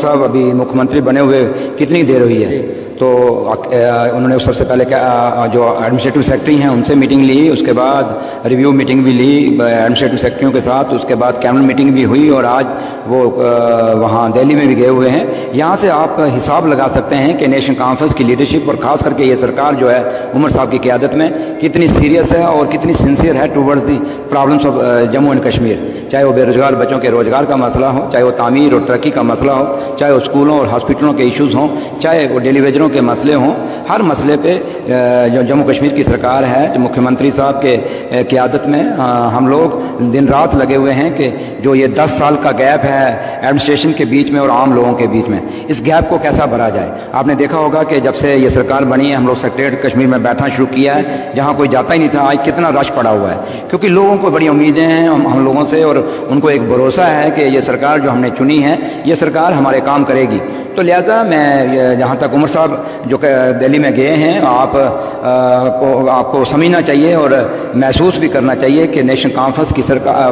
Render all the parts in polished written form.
साहब अभी मुख्यमंत्री बने हुए कितनी देर हुई है, तो उन्होंने सबसे पहले जो एडमिनिस्ट्रेटिव सेक्रेटरी हैं उनसे मीटिंग ली, उसके बाद रिव्यू मीटिंग भी ली एडमिनिस्ट्रेटिव सेक्रेटरियों के साथ, उसके बाद कैबिनेट मीटिंग भी हुई और आज वो वहाँ दिल्ली में भी गए हुए हैं। यहाँ से आप हिसाब लगा सकते हैं कि नेशनल कॉन्फ्रेंस की लीडरशिप और ख़ास करके ये सरकार जो है उमर साहब की क़यादत में कितनी सीरियस है और कितनी सिंसियर है towards the problems of Jammu and Kashmir. चाहे वो बेरोजगार बच्चों के रोज़गार का मसला हो, चाहे वो तामीर और तरक्की का मसला हो, चाहे वो स्कूलों और हॉस्पिटलों के इश्यूज़ हों, चाहे वो डेली वेजरों के मसले हों, हर मसले पे जो जम्मू कश्मीर की सरकार है, जो मुख्यमंत्री साहब के क़यादत में हम लोग दिन रात लगे हुए हैं कि जो ये 10 साल का गैप है एडमिनिस्ट्रेशन के बीच में और आम लोगों के बीच में, इस गैप को कैसा भरा जाए। आपने देखा होगा कि जब से ये सरकार बनी है हम लोग सेक्रेटरीट कश्मीर में बैठना शुरू किया है, जहाँ कोई जाता ही नहीं था, आज कितना रश पड़ा हुआ है, क्योंकि लोगों को बड़ी उम्मीदें हैं हम लोगों से और उनको एक भरोसा है कि ये सरकार जो हमने चुनी है ये सरकार हमारे काम करेगी। तो लिहाजा मैं जहाँ तक उमर साहब जो दिल्ली में गए हैं आपको समझना चाहिए और महसूस भी करना चाहिए कि नेशनल कॉन्फ्रेंस की सरकार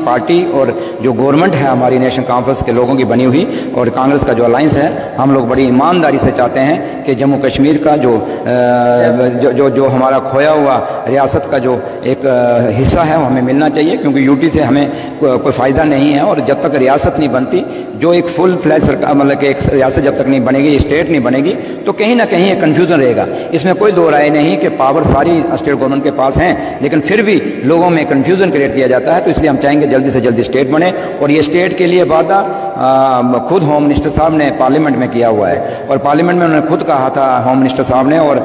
पार्टी और जो गवर्नमेंट है हमारी नेशनल कॉन्फ्रेंस के लोगों की बनी हुई और कांग्रेस का जो अलाइंस है, हम लोग बड़ी ईमानदारी से चाहते हैं कि जम्मू कश्मीर का जो हमारा खोया हुआ रियासत का जो एक हिस्सा है वो हमें मिलना चाहिए, क्योंकि यूटी से हमें कोई फ़ायदा नहीं है। और जब तक रियासत नहीं बनती, जो एक फुल फ्लैज सरकार मतलब कि एक रियासत जब तक नहीं बनेगी, स्टेट नहीं बनेगी, तो कहीं ना कहीं एक कन्फ्यूज़न रहेगा। इसमें कोई दो राय नहीं कि पावर सारी स्टेट गवर्नमेंट के पास हैं, लेकिन फिर भी लोगों में कन्फ्यूज़न क्रिएट किया जाता है। तो इसलिए हम चाहेंगे जल्दी से जल्दी स्टेट बने और ये स्टेट के लिए वादा खुद होम मिनिस्टर साहब ने पार्लियामेंट में किया हुआ है और पार्लियामेंट में उन्होंने खुद कहा था होम मिनिस्टर साहब ने, और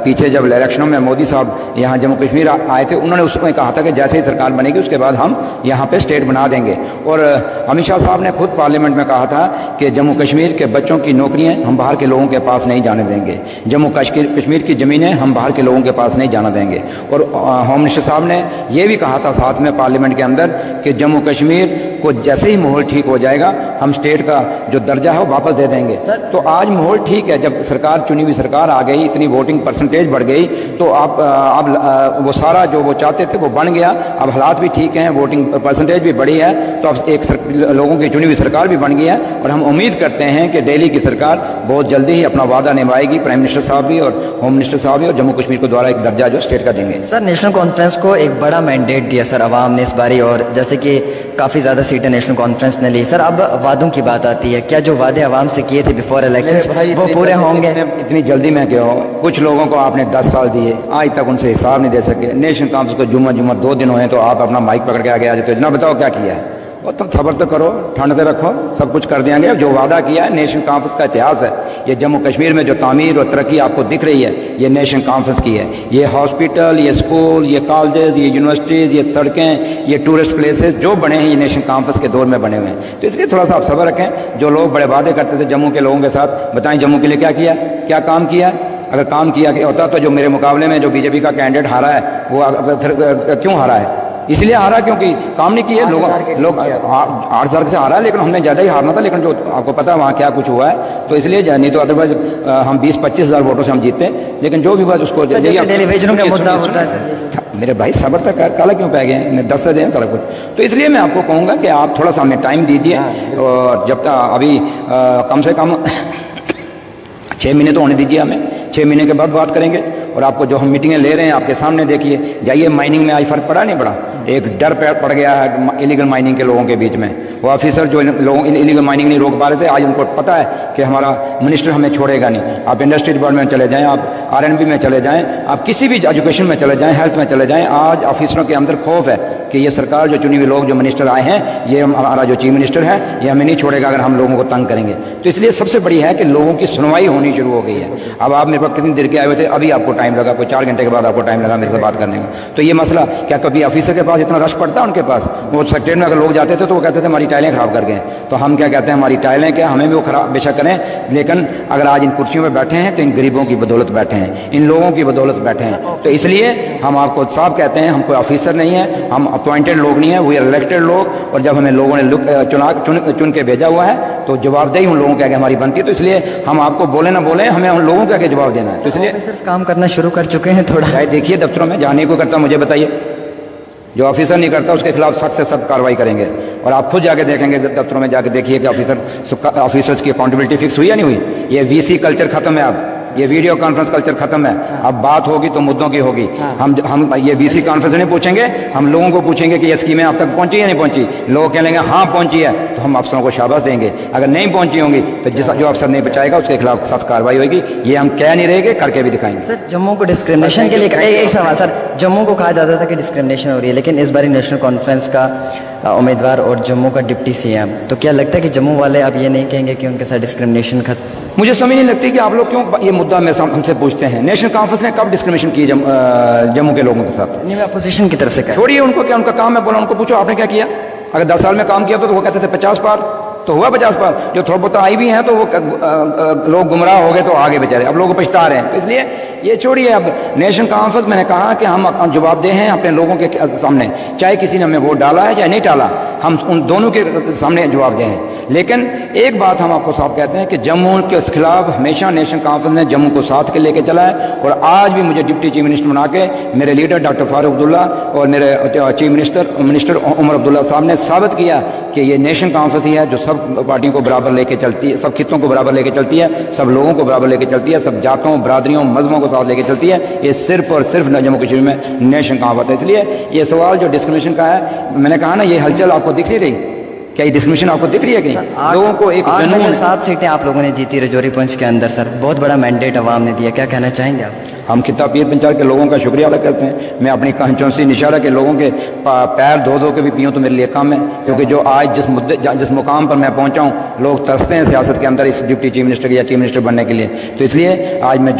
पीछे जब इलेक्शनों में मोदी साहब यहाँ जम्मू कश्मीर आए थे उन्होंने उसमें कहा था कि जैसे ही सरकार बनेगी उसके बाद हम यहाँ पे स्टेट बना देंगे। और अमित शाह साहब ने खुद पार्लियामेंट में कहा था कि जम्मू कश्मीर के बच्चों की नौकरियाँ हम बाहर के लोगों के पास नहीं जाने देंगे, जम्मू कश्मीर की ज़मीनें हम बाहर के लोगों के पास नहीं जाना देंगे। और होम मिनिस्टर साहब ने यह भी कहा था साथ में पार्लियामेंट के अंदर कि जम्मू कश्मीर को जैसे ही माहौल ठीक हो जाएगा हम स्टेट का जो दर्जा है वो वापस दे देंगे। तो आज माहौल ठीक है, जब सरकार चुनी हुई सरकार आ गई, इतनी वोटिंग परसेंटेज बढ़ गई, तो आप वो सारा जो वो चाहते थे वो बन गया। अब हालात भी ठीक हैं, वोटिंग परसेंटेज भी बढ़ी है, तो अब एक लोगों की चुनी हुई सरकार भी बन गई है और हम उम्मीद करते हैं कि दिल्ली की सरकार बहुत जल्दी ही अपना वादा निभाएगी, प्राइम मिनिस्टर साहब भी और होम मिनिस्टर साहब भी, और जम्मू कश्मीर को द्वारा एक दर्जा जो स्टेट का देंगे। सर, नेशनल कॉन्फ्रेंस को एक बड़ा मैंडेट दिया सर अवाम ने इस बारी, और जैसे कि काफ़ी ज़्यादा सीटें नेशनल कॉन्फ्रेंस ने ली। सर, अब वादों की बात आती है, क्या जो वादे अवाम से किए थे बिफोर इलेक्शन वो पूरे होंगे? इतनी जल्दी में क्या हो, कुछ लोगों को आपने 10 साल दिए, आज तक उनसे हिसाब नहीं दे सके। नेशनल कॉन्फ्रेंस को जुम्मा 2 दिन हुए तो आप अपना माइक पकड़ के आगे आ जाते हो, जना बताओ क्या किया है, और तुम खबर तो करो, ठंड से रखो, सब कुछ कर देंगे। जो वादा किया है, नेशनल कॉन्फ्रेंस का इतिहास है ये। जम्मू कश्मीर में जो तामीर और तरक्की आपको दिख रही है ये नेशनल कॉन्फ्रेंस की है। ये हॉस्पिटल, ये स्कूल, ये कॉलेजेस, ये यूनिवर्सिटीज़, ये सड़कें, ये टूरिस्ट प्लेसेस जो बने हैं ये नेशनल कॉन्फ्रेंस के दौर में बने हुए हैं। तो इसलिए थोड़ा सा आप सब्र रखें। जो लोग बड़े वादे करते थे जम्मू के लोगों के साथ, बताएं जम्मू के लिए क्या किया, क्या काम किया? अगर काम किया होता तो जो मेरे मुकाबले में जो बीजेपी का कैंडिडेट हारा है वो फिर क्यों हारा है? इसलिए हारा क्योंकि काम नहीं किए लोग 8,000 से हारा है, लेकिन हमने ज़्यादा ही हारना था, लेकिन जो आपको पता है वहाँ क्या कुछ हुआ है, तो इसलिए नहीं तो अदरवाइज हम 20-25 हज़ार वोटों से हम जीतते। लेकिन जो भी बात उसको का मुद्दा होता है मेरे भाई सब्र तक काला क्यों पै गए, मैं 10 से दें सारा कुछ। तो इसलिए मैं आपको कहूँगा कि आप थोड़ा सा हमें टाइम दीजिए, और जब तक अभी कम से कम 6 महीने तो होने दीजिए हमें, 6 महीने के बाद बात करेंगे। और आपको जो हम मीटिंगें ले रहे हैं आपके सामने देखिए, जाइए माइनिंग में आज फ़र्क पड़ा नहीं पड़ा, एक डर पड़ गया है इलीगल माइनिंग के लोगों के बीच में। वो ऑफिसर जो लोगों इलीगल माइनिंग नहीं रोक पा रहे थे, आज उनको पता है कि हमारा मिनिस्टर हमें छोड़ेगा नहीं। आप इंडस्ट्री डिपार्टमेंट में चले जाएँ, आप R&B में चले जाएँ, आप किसी भी एजुकेशन में चले जाएँ, हेल्थ में चले जाएँ, आज ऑफिसरों के अंदर खौफ है कि ये सरकार जो चुनी हुई लोग जो मिनिस्टर आए हैं, ये हमारा जो चीफ मिनिस्टर है ये हमें नहीं छोड़ेगा अगर हम लोगों को तंग करेंगे। तो इसलिए सबसे बड़ी है कि लोगों की सुनवाई होनी शुरू हो गई है। अब आप मेरे पास कितनी देर के आए हुए थे, अभी आपको टाइम लगा, कोई 4 घंटे के बाद आपको टाइम लगा मेरे से बात करने का। तो ये मसला क्या कभी ऑफिसर के पास इतना रश पड़ता है? उनके पास वो सेक्रेटरी में अगर लोग जाते थे तो वो कहते थे हमारी टाइलें खराब कर गए। तो हम क्या कहते हैं, हमारी टाइलें क्या, हमें भी वो खराब बेशक करें, लेकिन अगर आज इन कुर्सियों पर बैठे हैं तो इन गरीबों की बदौलत बैठे हैं, इन लोगों की बदौलत बैठे हैं। तो इसलिए हम आपको साफ कहते हैं, हम कोई ऑफिसर नहीं है, हम अपॉइंटेड लोग नहीं है, वी आर इलेक्टेड लोग। और जब हमें लोगों ने चुन के भेजा हुआ है तो जवाबदेही उन लोगों के आगे हमारी बनती है। तो इसलिए हम आपको बोले ना बोले, हमें उन लोगों के आगे जवाब देना है। तो इसलिए काम करना शुरू कर चुके हैं थोड़ा, देखिए दफ्तरों में जाने को करता, मुझे बताइए जो ऑफिसर नहीं करता उसके खिलाफ सख्त से सख्त कार्रवाई करेंगे। और आप खुद जाके देखेंगे दफ्तरों में जाके देखिए कि ऑफिसर्स की अकाउंटेबिलिटी फिक्स हुई या नहीं हुई। ये वीसी कल्चर खत्म है, अब ये वीडियो कॉन्फ्रेंस कल्चर खत्म है। अब बात होगी तो मुद्दों की होगी। हम ये वीसी कॉन्फ्रेंस नहीं पूछेंगे, हम लोगों को पूछेंगे कि ये स्कीमें आप तक पहुंची या नहीं पहुंची। लोग कहेंगे हाँ पहुंची है, तो हम अफसरों को शाबाश देंगे। अगर नहीं पहुंची होंगी तो जो अफसर नहीं बचाएगा उसके खिलाफ सख्त कार्रवाई होगी। ये हम कह नहीं रहेंगे, करके भी दिखाएंगे। सर जम्मू को डिस्क्रिमिनेशन के लिए एक सवाल सर, जम्मू को कहा जाता था कि डिस्क्रिमिनेशन हो रही है, लेकिन इस बार नेशनल कॉन्फ्रेंस का उम्मीदवार और जम्मू का डिप्टी सीएम, तो क्या लगता है कि जम्मू वाले अब ये नहीं कहेंगे कि उनके साथ डिस्क्रिमिनेशन खत्म? मुझे समझ नहीं लगती कि आप लोग क्यों ये मुद्दा में हमसे पूछते हैं। नेशनल कॉन्फ्रेंस ने कब डिस्क्रिमिनेशन की जम्मू के लोगों के साथ? नहीं, मैं अपोजिशन की तरफ से कह, छोड़िए उनको, क्या उनका काम है बोला, उनको पूछो आपने क्या किया। अगर 10 साल में काम किया तो वो कहते थे 50 पार, तो हुआ 50 पार। जो थोड़ा बहुत आई भी हैं तो वो लोग गुमराह हो गए तो आगे बेचारे, अब लोग पछता रहे हैं। तो इसलिए ये छोड़िए। अब नेशनल कॉन्फ्रेंस, मैंने कहा कि हम जवाबदेह हैं अपने लोगों के सामने, चाहे किसी ने हमें वोट डाला है या नहीं डाला, हम उन दोनों के सामने जवाबदेह हैं। लेकिन एक बात हम आपको साफ कहते हैं कि जम्मू के खिलाफ हमेशा नेशनल कॉन्फ्रेंस ने जम्मू को साथ के लेके चला है। और आज भी मुझे डिप्टी चीफ मिनिस्टर बना के मेरे लीडर डॉक्टर फारूक अब्दुल्ला और मेरे चीफ मिनिस्टर उमर अब्दुल्ला साहब ने साबित किया कि ये नेशनल कॉन्फ्रेंस ही है जो सब पार्टियों को बराबर लेके चलती है, सब खित्तों को बराबर लेके चलती है, सब लोगों को बराबर लेके चलती है, सब जातों, बरादरियों, मजहबों को साथ लेके चलती है। ये सिर्फ और सिर्फ जम्मू कश्मीर में नेशनल कॉन्फ्रेंस है। इसलिए ये सवाल जो डिस्क्रिमिनेशन का है, मैंने कहा ना, ये हलचल आपको दिख नहीं रही? क्या ये डिस्क्रिमिनेशन आपको दिख रही है कि लोगों को एक 7 सीटें आप लोगों ने जीती राजौरी पुंछ के अंदर सर, बहुत बड़ा मैंडेट अवाम ने दिया, क्या कहना चाहेंगे आप? हम खिता पीर पंचायत के लोगों का शुक्रिया अदा करते हैं। मैं अपनी कंस्टिट्यूंसी निशारा के लोगों के पैर धो धो के भी पीऊँ तो मेरे लिए कम है, क्योंकि जो आज जिस मुकाम पर मैं पहुंचा हूँ, लोग तरसते हैं सियासत के अंदर इस डिप्टी चीफ मिनिस्टर या चीफ मिनिस्टर बनने के लिए। तो इसलिए आज मैं